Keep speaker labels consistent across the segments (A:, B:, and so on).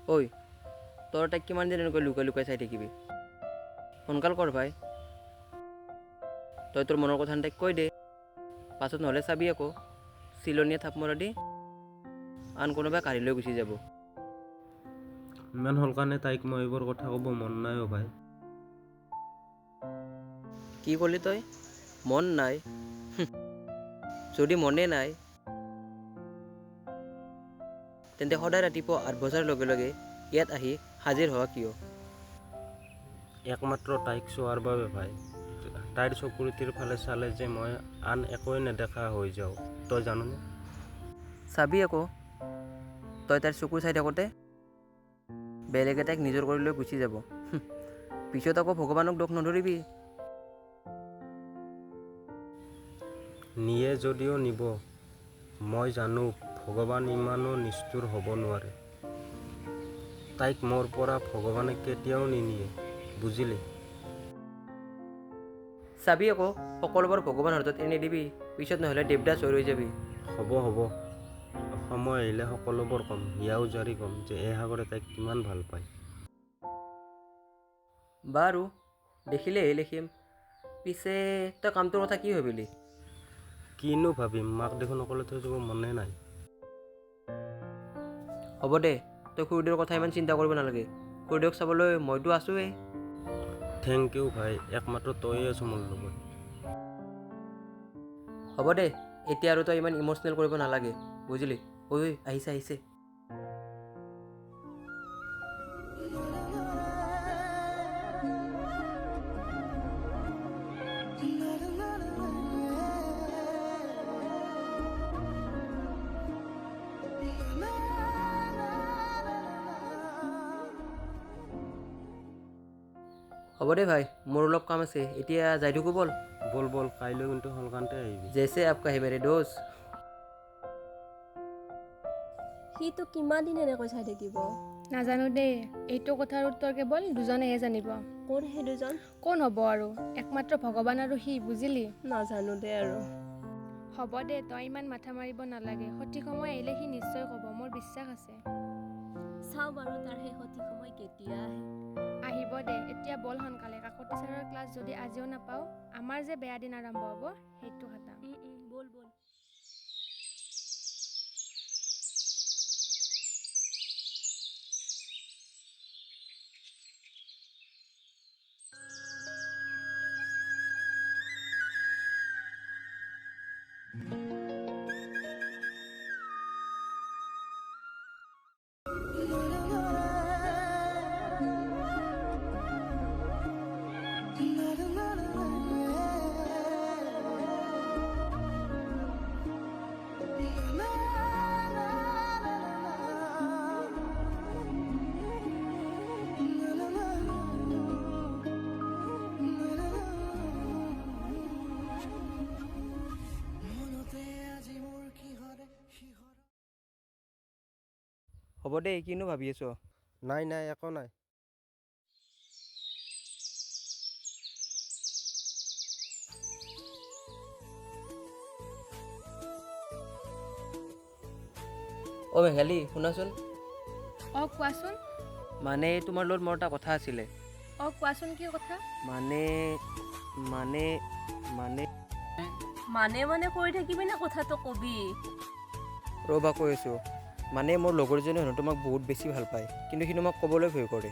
A: ঐ তই তাইক কিমান দিন এনেকৈ লুকাই লুকাই চাই থাকিবি? সোনকাল কৰ ভাই, তই তোৰ মনৰ কথা তাইক কৈ দে। পাছত নহ'লে চাবি আকৌ চিলনীয়ে থাপ মৰা দি আন কোনোবাই কাঢ়ি লৈ গুচি যাব।
B: ইমান হ'ল কাৰণে তাইক মই এইবোৰ কথা ক'ব মন নাই অ' ভাই।
A: কি ক'লি তই? মন নাই? যদি মনে নাই তেন্তে সদায় ৰাতিপুৱা 8 বজাৰ লগে লগে ইয়াত আহি হাজিৰ হোৱা কিয়?
B: একমাত্ৰ তাইক চোৱাৰ বাবে ভাই। তাইৰ চকুৰিটিৰ ফালে চালে যে মই আন একোৱে নেদেখা হৈ যাওঁ, তই জাননে?
A: চাবি আকৌ তই তাইৰ চকু চাই থাকোঁতে বেলেগে তাইক নিজৰ কৰি লৈ গুচি যাব। পিছত আকৌ ভগৱানক দোষ নধৰিবি।
B: নিয়ে যদিও নিব, মই জানো ভগৱান ইমানো নিষ্ঠুৰ হ'ব নোৱাৰে। তাইক মোৰ পৰা ভগৱানে কেতিয়াও নিনিয়ে, বুজিলি?
A: চাবি আকৌ সকলোবোৰ ভগৱানৰ হাতত এনে দিবি, পিছত নহ'লে দেৱদাস হৈ ৰৈ যাবি।
B: হ'ব হ'ব, সময় আহিলে সকলোবোৰ ক'ম, হিয়াও জাৰি ক'ম যে এই সাগৰে তাইক কিমান ভাল পায়।
A: বাৰু দেখিলেহে লিখিম। পিছে তই কামটোৰ কথা কি ভাবিলি?
B: কিনো ভাবিম, মাক দেখোন অকলে থৈ যাব মনে নাই।
A: হ'ব দে, তই খুৰীদেউৰ কথা ইমান চিন্তা কৰিব নালাগে। খুৰীদেউক চাবলৈ মইতো আছোৱেই।
B: থেংক ইউ ভাই, একমাত্ৰ তয়ে আছ মোৰ লগত।
A: হ'ব দে, এতিয়া আৰু তই ইমান ইম'চনেল কৰিব নালাগে, বুজিলি? ঐ আহিছে আহিছে। হ'ব দে ভাই, মোৰ অলপ কাম আছে, এতিয়া যাই থাকোঁ ব'ল।
B: বল বল, কাইলৈ কিন্তু সোনকালতে আহিবি।
A: জেছে আপকা হে মেৰে দোস্ত।
C: সিটো কিমান দিন এনেকৈ চাই থাকিব?
D: নাজানো দেই, এইটো কথাৰ উত্তৰ কেৱল দুজনেহে জানিব।
C: কোন সেই দুজন?
D: কোন হ'ব আৰু, একমাত্ৰ ভগৱান আৰু সি, বুজিলি?
C: নাজানো দে আৰু।
D: হ'ব দে, তই ইমান মাথা মাৰিব নালাগে, সঠিক সময় আহিলে সি নিশ্চয় ক'ব, মোৰ বিশ্বাস আছে।
C: চাওঁ বাৰু তাৰ সেই সঠিক সময় কেতিয়া আহে।
D: আহিব দে, এতিয়া বল সোনকালে, কাকতি ছাৰৰ ক্লাছ যদি আজিও নাপাওঁ, আমাৰ যে বেয়া দিন আৰম্ভ হ'ব সেইটো খাটাম।
C: বল বল।
A: হ'ব দে, কিনো ভাবি আছ?
B: নাই নাই, একো নাই।
A: অ' মেঘালী শুনাচোন।
D: অঁ কোৱাচোন।
A: মানে তোমাৰ লগত মোৰ এটা কথা আছিলে।
D: অঁ কোৱাচোন, কি কথা?
A: মানে মানে মানে
C: মানে কৰি থাকিবি নে কথাটো কবি?
A: ৰ'বা কৈ আছোঁ। মানে মোৰ লগৰজনী হেনো তোমাক বহুত বেছি ভাল পায়, কিন্তু সি তোমাক ক'বলৈ ভয় কৰে।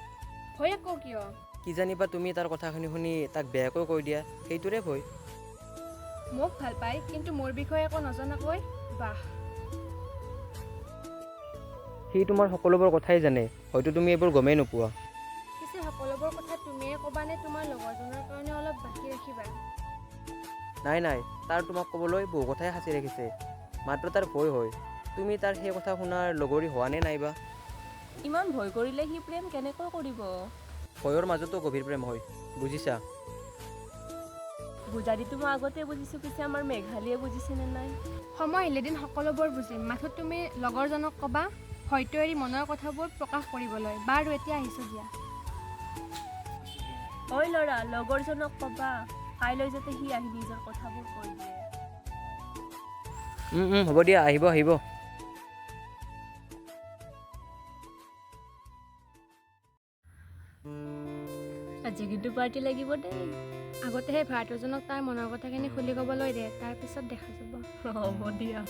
D: ভয় আকৌ কিয়?
A: কি জানিবা তুমি তাৰ কথাখিনি শুনি তাক বেয়াকৈ কৈ দিয়া, সেইটোৰে ভয়।
D: মোক ভাল পায়, কিন্তু মোৰ বিষয়ে একো নজনাকৈ? বাহ।
A: সি তোমাৰ সকলোবোৰ কথাই জানে, হয়তো তুমি এইবোৰ গমেই নোপোৱা।
D: পিছে সকলোবোৰ কথা তুমিয়ে ক'বা নে তোমাৰ লগৰজনৰ কাৰণে অলপ বাকী ৰাখিবা?
A: নাই নাই, তাৰ তোমাক ক'বলৈ বহু কথাই সাঁচি ৰাখিছে, মাত্ৰ তাৰ ভয় হয়। তুমি তাৰ সেই কথা শুনাৰ লগৰী হোৱা নে নাইবা?
C: ইমান ভয় কৰিলে সি প্ৰেম কেনেকৈ কৰিব?
A: ভয়ৰ মাজতো গভীৰ প্ৰেম হয়, বুজিছা?
C: বুজাদিতো মই আগতে বুজিছোঁ, পিছে আমাৰ মেঘালীয়ে বুজিছেনে নাই?
D: সময় আহিলে দিন সকলোবোৰ বুজিম, মাথো তুমি লগৰজনক ক'বা হয়তো এৰি মনৰ কথাবোৰ প্ৰকাশ কৰিবলৈ। বাৰু এতিয়া আহিছোঁ দিয়া।
C: ঐ ল'ৰা, লগৰজনক ক'বা কাইলৈ যাতে সি আহি নিজৰ কথাবোৰ কৈ দিয়ে।
A: হ'ব দিয়া, আহিব আহিব।
C: পাৰ্টি লাগিব দেই।
D: আগতে সেই ভাড়াটোজনক তাৰ মনৰ কথাখিনি খুলি ক'বলৈ দে, তাৰপিছত দেখা যাব।
C: হ'ব দিয়া।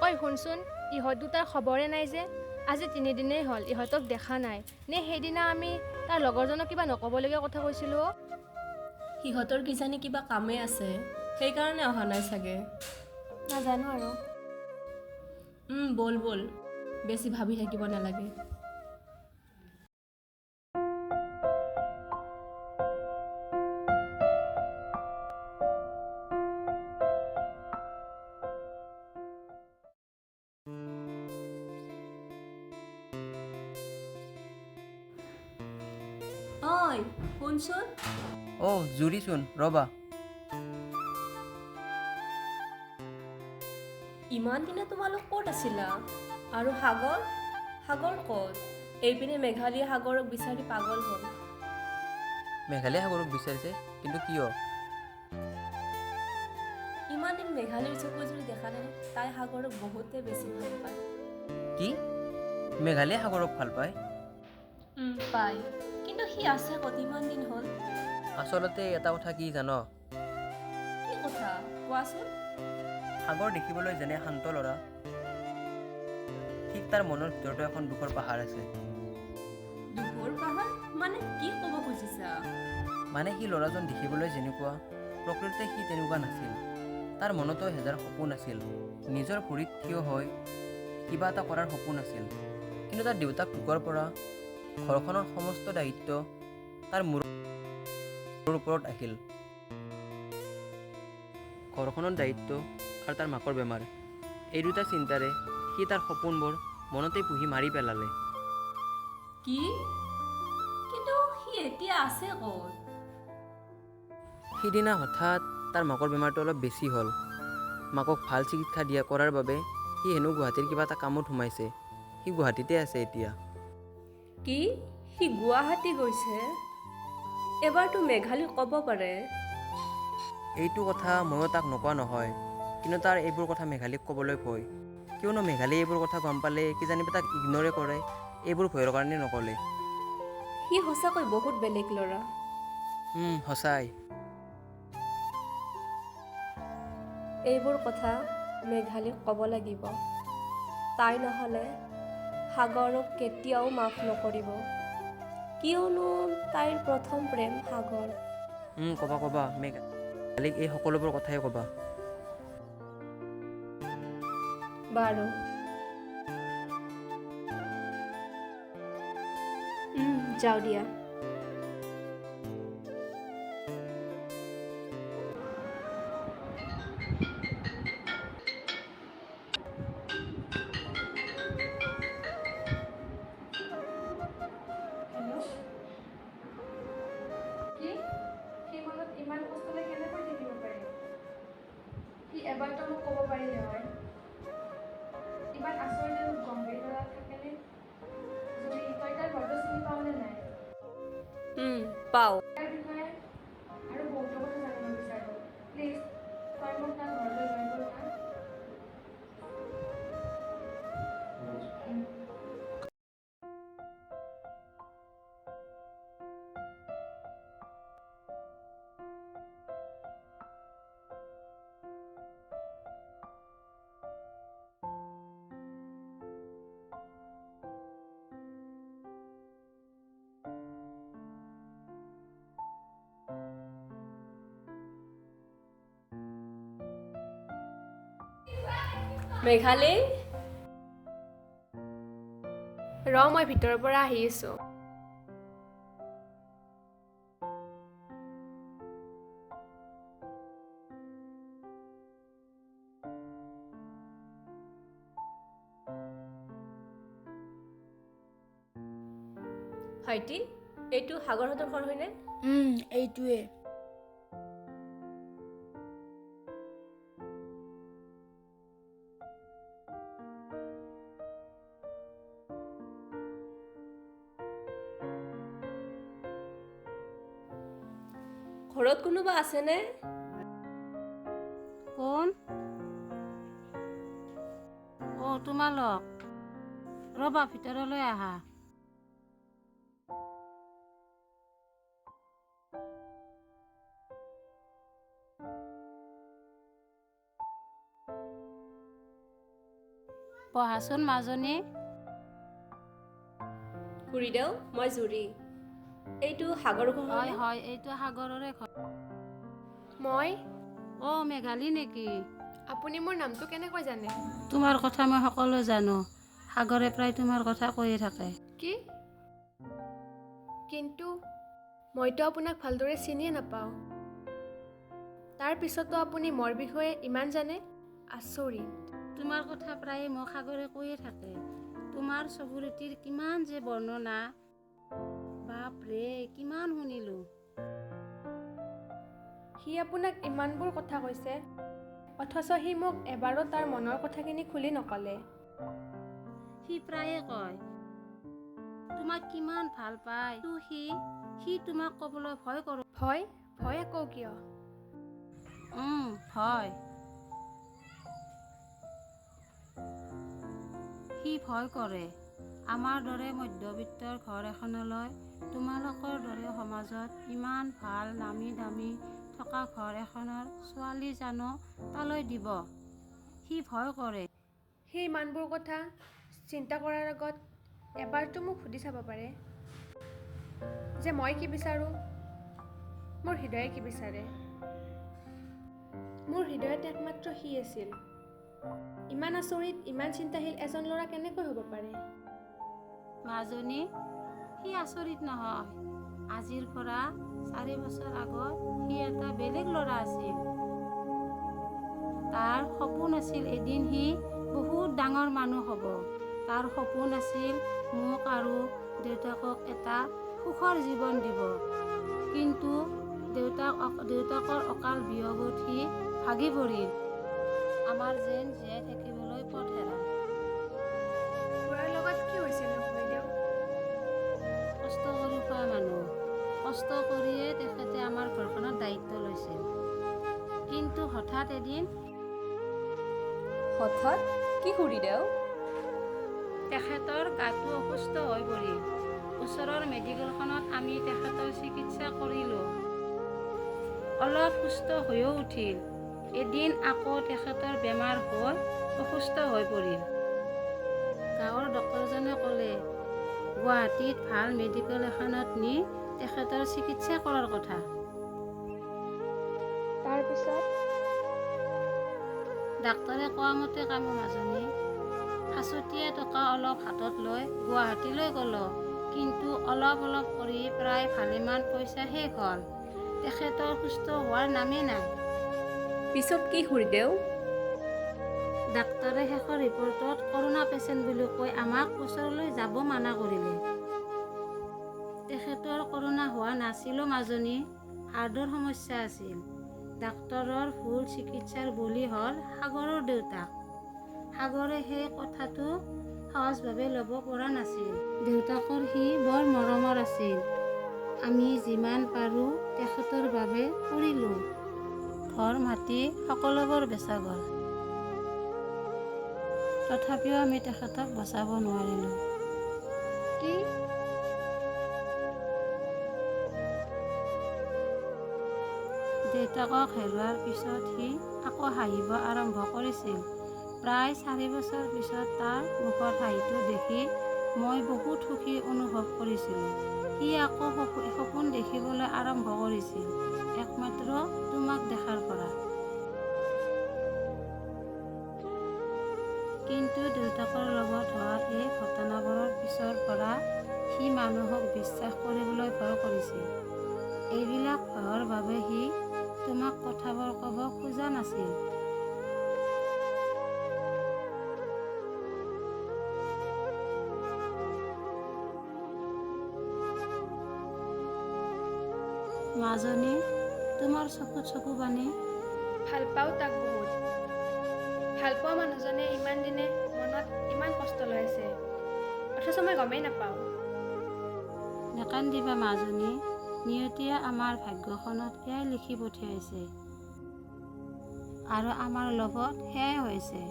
D: ঐ শুনচোন, ইহঁত দুটাৰ খবৰে নাই যে। আজি 3 দিনেই হ'ল ইহঁতক দেখা নাই। নে সেইদিনা আমি তাৰ লগৰজনক কিবা নক'বলগীয়া কথা কৈছিলোঁ?
C: সিহঁতৰ কিজানি কিবা কামেই আছে, সেইকাৰণে অহা নাই চাগে।
D: নাজানো আৰু।
C: ব'ল ব'ল, বেছি ভাবি থাকিব নালাগে। ঐ শুনচোন,
A: অ' জুৰিচোন, ৰ'বা।
C: ইমান দিনে তোমালোক ক'ত আছিলা? আৰু সাগৰ ক'ত? এইপিনে মেঘালী সাগৰক বিচাৰি পাগল হ'ল।
A: মেঘালয় সাগৰক বিচাৰিছে, কিন্তু কিয়?
C: ইমান দিন মেঘালীৰ চকু জুৰি দেখা নাই, তাই সাগৰক বহুতে বেছি ভাল পায়।
A: কি? মেঘালয় সাগৰক ভাল পায়?
C: পায়, কিন্তু সি আছে ক'ত? ইমান দিন হ'ল।
A: আচলতে এটা কথা কি জান?
C: কি কথা কোৱাচোন?
A: সাগৰ দেখিবলৈ যেনে শান্ত ল'ৰা, ঠিক তাৰ মনৰ ভিতৰতো এখন দুখৰ পাহাৰ আছে।
C: দুখৰ পাহাৰ মানে কি ক'ব খুজিছা?
A: মানে সি ল'ৰাজন দেখিবলৈ যেনেকুৱা, প্ৰকৃততে সি তেনেকুৱা নাছিল। তাৰ মনতো হেজাৰ সপোন আছিল। নিজৰ ভৰিত থিয় হৈ কিবা এটা কৰাৰ সপোন আছিল। কিন্তু তাৰ দেউতাক ঢুকোৱাৰ পৰা ঘৰখনৰ সমস্ত দায়িত্ব তাৰ মূৰৰ ওপৰত আহিল। ঘৰখনৰ দায়িত্ব আৰু তাৰ মাকৰ বেমাৰ, এই দুটা চিন্তাৰে সি তাৰ সপোনবোৰ মনতে পুহি মাৰি পেলালে।
C: কি? কিন্তু সি এতিয়া আছে ক'ত?
A: সিদিনা হঠাৎ তাৰ মাকৰ বেমাৰটো অলপ বেছি হ'ল। মাকক ভাল চিকিৎসা কৰাৰ বাবে সি হেনো গুৱাহাটীৰ কিবা এটা কামত সোমাইছে। সি গুৱাহাটীতে আছে এতিয়া।
C: কি? সি গুৱাহাটী গৈছে? এবাৰতো মেঘালী ক'ব পাৰে।
A: এইটো কথা ময়ো তাক নোকোৱা নহয়, কিন্তু তাৰ এইবোৰ কথা মেঘালীক ক'বলৈ ভয়। কিয়নো মেঘালীয়ে এইবোৰ কথা গম পালে কিজানিবা তাক ইগনৰে কৰে, এইবোৰ ভয়ৰ কাৰণে নক'লে।
C: সি সঁচাকৈ বহুত বেলেগ ল'ৰা।
A: সঁচাই।
C: এইবোৰ কথা মেঘালীক ক'ব লাগিব। তাই নহ'লে সাগৰক কেতিয়াও মাফ নকৰিব, কিয়নো তাইৰ প্ৰথম প্ৰেম সাগৰ।
A: ক'বা মেঘালীক এই সকলোবোৰ কথাই ক'বা।
C: বাৰু। যাওঁ দিয়া।
D: কি? সি মনত ইমান কষ্টলৈ কেনেকৈ থাকিব পাৰে? সি এবাৰতো মোক ক'ব পাৰিলে হয়। ইমান আচৰিত আৰু গম্ভীৰ ল'ৰা থাকেনে? জুৰি, তই তাৰ ঘৰটো চিনি পাওঁনে নাই?
C: পাওঁ।
D: তাৰ বিষয়ে আৰু বহুতো কথা জানিব বিচাৰোঁ। প্লিজ, তই মোক তাৰ ঘৰলৈ লৈ গ'ল না?
C: মেঘালী?
D: মই ভিতৰৰ পৰা আহি আছোঁ।
C: ভাইটি, এইটো সাগৰহঁতৰ ঘৰ হয়নে?
E: এইটোৱে।
C: ঘৰত কোনোবা আছেনে?
E: কোন? তোমালোক ৰ'বা, ভিতৰলৈ আহা। বহাচোন মাজনী।
C: খুৰীদেউ, মই জুৰি। এইটো সাগৰ ঘৰ
E: হয়
C: হয়নে?
E: হয়, এইটো সাগৰৰে ঘৰ।
D: মই
E: মেঘালী নেকি?
D: আপুনি মোৰ নামটো কেনেকৈ জানে?
E: তোমাৰ কথা মই সকলো জানো। সাগৰে প্ৰায় তোমাৰ কথা কৈয়ে থাকে।
D: কি? কিন্তু মইতো আপোনাক ভালদৰে চিনিয়ে নাপাওঁ। তাৰ পিছতো আপুনি মোৰ বিষয়ে ইমান জানে? আচৰিত।
E: তোমাৰ কথা প্ৰায়ে মোক সাগৰে কৈয়ে থাকে। তোমাৰ চবুৰীটিৰ কিমান যে বৰ্ণনা, বাপৰে কিমান শুনিলো।
D: সি আপোনাক ইমানবোৰ কথা কৈছে, অথচ সি মোক এবাৰো তাৰ মনৰ কথাখিনি খুলি নক'লে।
E: সি প্ৰায়ে কয় তোমাক কিমান ভাল পায়। সি তোমাক ক'বলৈ ভয় কৰে।
D: ভয় আকৌ কিয়?
E: ভয়। সি ভয় কৰে আমাৰ দৰে মধ্যবিত্তৰ ঘৰ এখনলৈ, তোমালোকৰ দৰে সমাজত ইমান ভাল নামি দামী থকা ঘৰ এখনৰ ছোৱালী জানো তালৈ দিব। সি ভয় কৰে।
D: সি ইমানবোৰ কথা চিন্তা কৰাৰ আগত এবাৰতো মোক সুধি চাব পাৰে যে মই কি বিচাৰোঁ, মোৰ হৃদয়ে কি বিচাৰে। মোৰ হৃদয়ত একমাত্ৰ সি আছিল। ইমান আচৰিত, ইমান চিন্তাশীল এজন ল'ৰা কেনেকৈ হ'ব পাৰে?
E: মাজনী, সি আচৰিত নহয়। আজিৰ পৰা 4 বছৰ আগত সি এটা বেলেগ ল'ৰা আছিল। তাৰ সপোন আছিল এদিন সি বহুত ডাঙৰ মানুহ হ'ব। তাৰ সপোন আছিল মোক আৰু দেউতাকক এটা সুখৰ জীৱন দিব। কিন্তু দেউতাকৰ অকাল বিয়োগত সি ভাগি পৰিল। আমাৰ যেন জীয়াই থাকিবলৈ পথ হেৰাল।
D: খুৰাৰ লগত কি হৈছিল খুৰীদেউ?
E: কষ্ট কৰি খোৱা মানুহ, কষ্ট কৰিয়ে তেখেতে আমাৰ ঘৰখনৰ দায়িত্ব লৈছিল। কিন্তু হঠাৎ এদিন
C: হঠাৎ কি খুৰীদেউ?
E: তেখেতৰ গাটো অসুস্থ হৈ পৰিল। ওচৰৰ মেডিকেলখনত আমি তেখেতৰ চিকিৎসা কৰিলোঁ। অলপ সুস্থ হৈও উঠিল। এদিন আকৌ তেখেতৰ বেমাৰ হৈ অসুস্থ হৈ পৰিল। গাঁৱৰ ডক্তৰজনে ক'লে গুৱাহাটীত ভাল মেডিকেল এখনত নি তেখেতৰ চিকিৎসা কৰাৰ কথা।
D: তাৰপিছত
E: ডাক্তৰে কোৱা মতে কামো মাজনী। সাঁচতীয়া টকা অলপ হাতত লৈ গুৱাহাটীলৈ গ'লোঁ। কিন্তু অলপ কৰি প্ৰায় ভালেমান পইচা শেষ হ'ল। তেখেতৰ সুস্থ হোৱাৰ নামেই নাই।
C: পিছত কি খুৰীদেউ?
E: ডাক্তৰে শেষৰ ৰিপৰ্টত কৰোণা পেচেণ্ট বুলি কৈ আমাক ওচৰলৈ যাব মানা কৰিলে। তেখেতৰ কৰোণা হোৱা নাছিলো মাজনী, হাৰ্টৰ সমস্যা আছিল। ডাক্তৰৰ ভুল চিকিৎসাৰ বলি হ'ল সাগৰৰ দেউতাক। সাগৰে সেই কথাটো সহজভাৱে ল'ব পৰা নাছিল। দেউতাকৰ সি বৰ মৰমৰ আছিল। আমি যিমান পাৰোঁ তেখেতৰ বাবে কৰিলোঁ। ঘৰ মাটি সকলোবোৰ বেচা গ'ল। তথাপিও আমি তেখেতক বচাব নোৱাৰিলোঁ।
D: কি?
E: দেউতাকক হেৰুৱাৰ পিছত সি আকৌ হাঁহিব আৰম্ভ কৰিছিল। প্ৰায় 4 বছৰ পিছত তাৰ মুখৰ হাঁহিটো দেখি মই বহুত সুখী অনুভৱ কৰিছিলোঁ। সি আকৌ সপোন দেখিবলৈ আৰম্ভ কৰিছিল, একমাত্ৰ তোমাক দেখাৰ পৰা। কিন্তু দেউতাকৰ লগত হোৱা এই ঘটনাবোৰৰ পিছৰ পৰা সি মানুহক বিশ্বাস কৰিবলৈ ভয় কৰিছিল। এইবিলাক ভয়ৰ বাবে সি তোমাক কথাবোৰ ক'ব খোজা নাছিল। মাজনী, তোমাৰ চকুত চকু পানী।
D: ভাল পাওঁ তাক বহুত। ভাল পোৱা মানুহজনে ইমান দিনে মনত ইমান কষ্ট লৈ আছে, অথচ মই গমেই নাপাওঁ।
E: নেকান্দিবা মাজনী, নিয়তিয়ে আমাৰ ভাগ্যখনত এয়াই লিখি পঠিয়াইছে আৰু আমাৰ লগত সেয়াই হৈছে।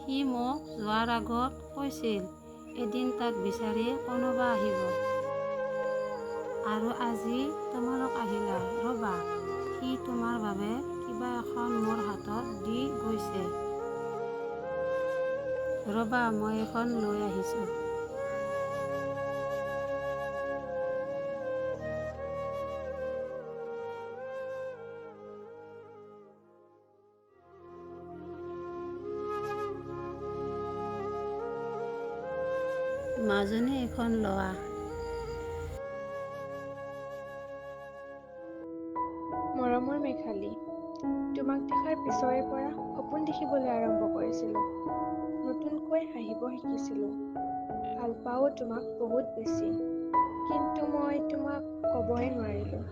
E: সি মোক যোৱাৰ আগত কৈছিল এদিন তাক বিচাৰি কোনোবা আহিব, আৰু আজি তোমালোক আহিলা। ৰ'বা, সি তোমাৰ বাবে কিবা এখন মোৰ হাতত দি গৈছে। ৰ'বা, মই এখন লৈ আহিছোঁ। মাজনী এখন লোৱা।
D: মৰমৰ মেঘালী, তোমাক দেখাৰ পিছৰে পৰা সপোন দেখিবলৈ আৰম্ভ কৰিছিলোঁ। নতুনকৈ হাঁহিব শিকিছিলোঁ। ভাল পাওঁ তোমাক বহুত বেছি, কিন্তু মই তোমাক ক'বই নোৱাৰিলোঁ।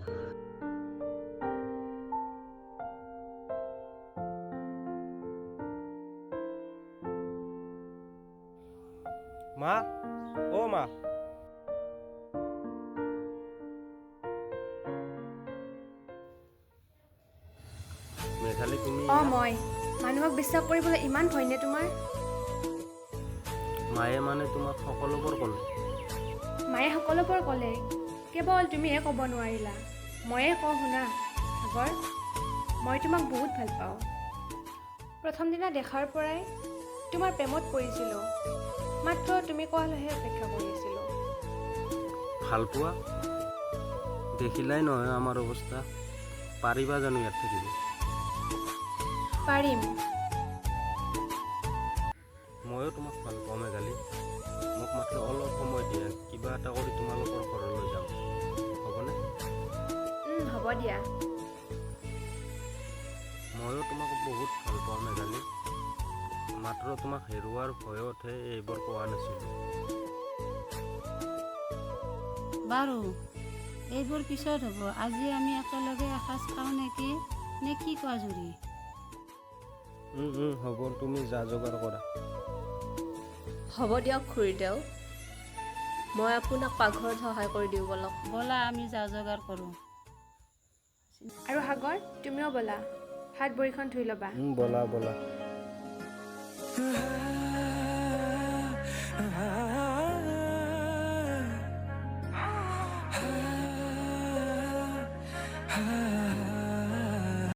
B: মা, অ' মা। মেঘালী, তুমি
D: মই মানুহক বিশ্বাস কৰিবলৈ ইমান ভয়নে তোমাৰ?
B: মায়ে মানে তোমাক সকলোবোৰ ক'লে?
D: মায়ে সকলোবোৰ ক'লে, কেৱল তুমিহে ক'ব নোৱাৰিলা। ময়ে কওঁ শুনা। সাগৰ, মই তোমাক বহুত ভাল পাওঁ। প্ৰথম দিনা দেখাৰ পৰাই তোমাৰ প্ৰেমত পৰিছিলোঁ। মাত্ৰ তুমি কোৱালৈহে অপেক্ষা কৰি আছিলোঁ।
B: ভাল পোৱা? দেখিলাই নহয় আমাৰ অৱস্থা। পাৰিবা জানো ইয়াত থাকিব?
D: পাৰিম।
B: ময়ো তোমাক ভাল পাওঁ মেঘালী। মোক মাত্ৰ অলপ সময় দিয়া, কিবা এটা কৰি তোমালোকৰ ঘৰলৈ যাম, হ'বনে?
D: হ'ব দিয়া।
B: ময়ো তোমাক বহুত ভাল পাওঁ মেঘালী। মাত্ৰ তোমাক হেৰুৱাৰ ভয়তহে এইবোৰ কোৱা নাছিলোঁ।
E: বাৰু, এইবোৰ পিছত হ'ব। আজি আমি একেলগে এসাঁজ খাওঁ নেকি? নে কি কোৱা জুৰি?
B: হ'ব, তুমি যা যোগাৰ কৰা।
C: হ'ব দিয়ক খুৰীদেউ, মই আপোনাক পাকঘৰত সহায় কৰি দিওঁ ব'লক।
E: ব'লা, আমি যা যোগাৰ কৰোঁ।
D: আৰু সাগৰ, তুমিও ব'লা, হাত ভৰিখন ধুই ল'বা।
B: ব'লা ব'লা।
F: ah